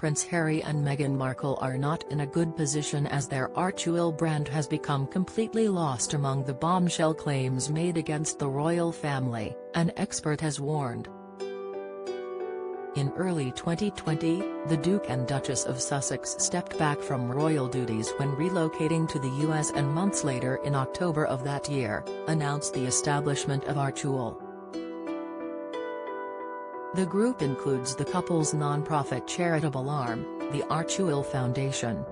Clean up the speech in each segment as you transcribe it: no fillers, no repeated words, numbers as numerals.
Prince Harry and Meghan Markle are not in a good position as their Archewell brand has become completely lost among the bombshell claims made against the royal family, an expert has warned. In early 2020, the Duke and Duchess of Sussex stepped back from royal duties when relocating to the US, and months later in October of that year, announced the establishment of Archewell. The group includes the couple's non-profit charitable arm, the Archewell Foundation.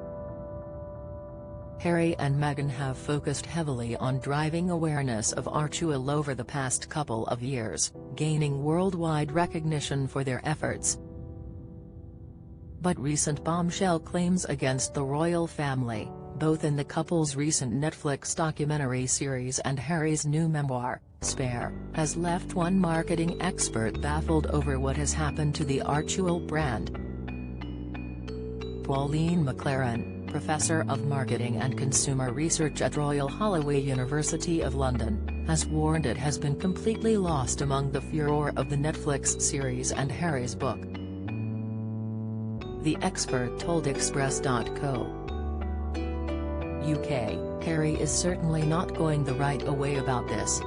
Harry and Meghan have focused heavily on driving awareness of Archewell over the past couple of years, gaining worldwide recognition for their efforts. But recent bombshell claims against the royal family, both in the couple's recent Netflix documentary series and Harry's new memoir, Spare, has left one marketing expert baffled over what has happened to the Archewell brand. Pauline McLaren, Professor of Marketing and Consumer Research at Royal Holloway University of London, has warned it has been completely lost among the furore of the Netflix series and Harry's book. The expert told Express.co. UK, Harry is certainly not going the right way about this.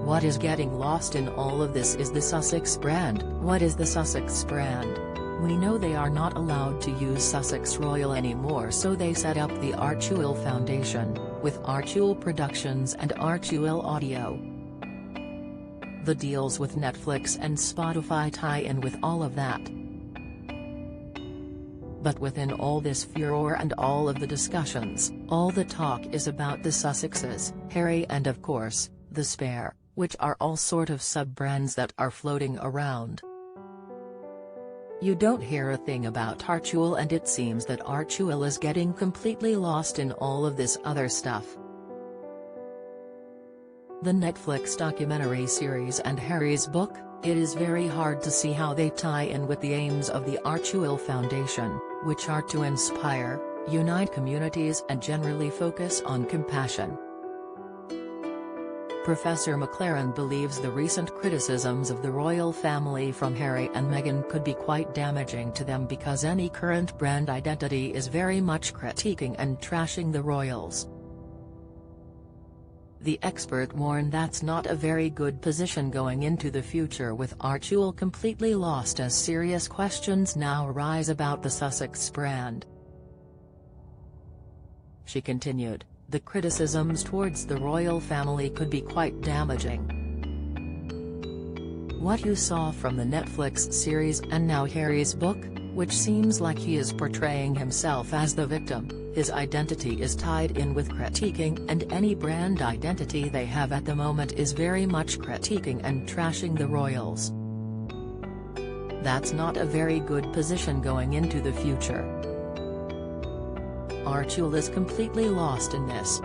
What is getting lost in all of this is the Sussex brand. What is the Sussex brand? We know they are not allowed to use Sussex Royal anymore, so they set up the Archewell Foundation, with Archewell Productions and Archewell Audio. The deals with Netflix and Spotify tie in with all of that. But within all this furore and all of the discussions, all the talk is about the Sussexes, Harry and of course, the Spare, which are all sort of sub-brands that are floating around. You don't hear a thing about Archewell, and it seems that Archewell is getting completely lost in all of this other stuff. The Netflix documentary series and Harry's book, it is very hard to see how they tie in with the aims of the Archewell Foundation, which are to inspire, unite communities and generally focus on compassion. Professor McLaren believes the recent criticisms of the royal family from Harry and Meghan could be quite damaging to them, because any current brand identity is very much critiquing and trashing the royals. The expert warned that's not a very good position going into the future, with Archewell completely lost as serious questions now arise about the Sussex brand. She continued, the criticisms towards the royal family could be quite damaging. What you saw from the Netflix series and now Harry's book, which seems like he is portraying himself as the victim, his identity is tied in with critiquing, and any brand identity they have at the moment is very much critiquing and trashing the royals. That's not a very good position going into the future. Archewell is completely lost in this.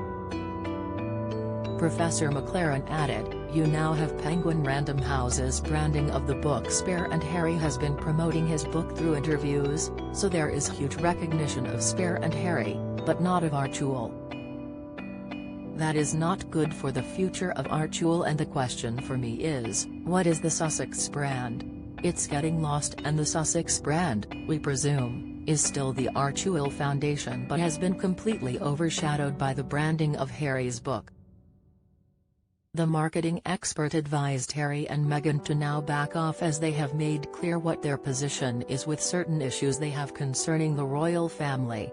Professor McLaren added, you now have Penguin Random House's branding of the book Spare, and Harry has been promoting his book through interviews, so there is huge recognition of Spare and Harry, but not of Archewell. That is not good for the future of Archewell, and the question for me is, what is the Sussex brand? It's getting lost, and the Sussex brand, we presume, is still the Archewell Foundation, but has been completely overshadowed by the branding of Harry's book. The marketing expert advised Harry and Meghan to now back off, as they have made clear what their position is with certain issues they have concerning the royal family.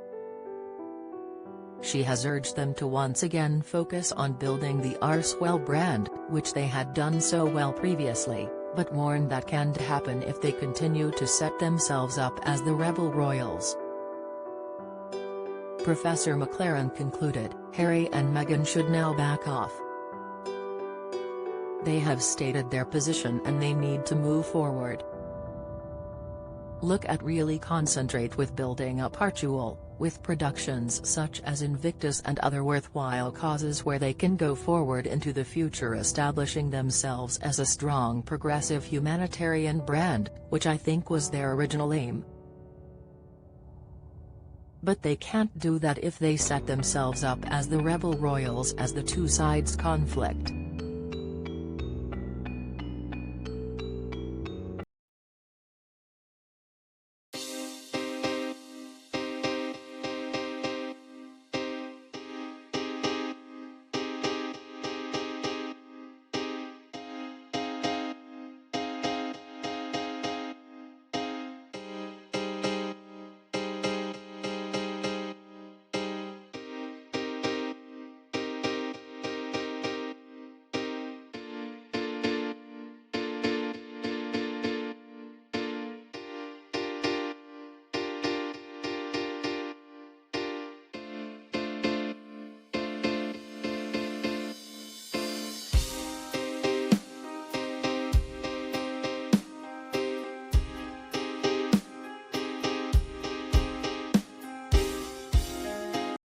She has urged them to once again focus on building the Archewell brand, which they had done so well previously, but warned that can't happen if they continue to set themselves up as the rebel royals. Professor McLaren concluded, Harry and Meghan should now back off. They have stated their position and they need to move forward. Look at really concentrate with building up Archewell, with productions such as Invictus and other worthwhile causes where they can go forward into the future, establishing themselves as a strong progressive humanitarian brand, which I think was their original aim. But they can't do that if they set themselves up as the rebel royals, as the two sides conflict.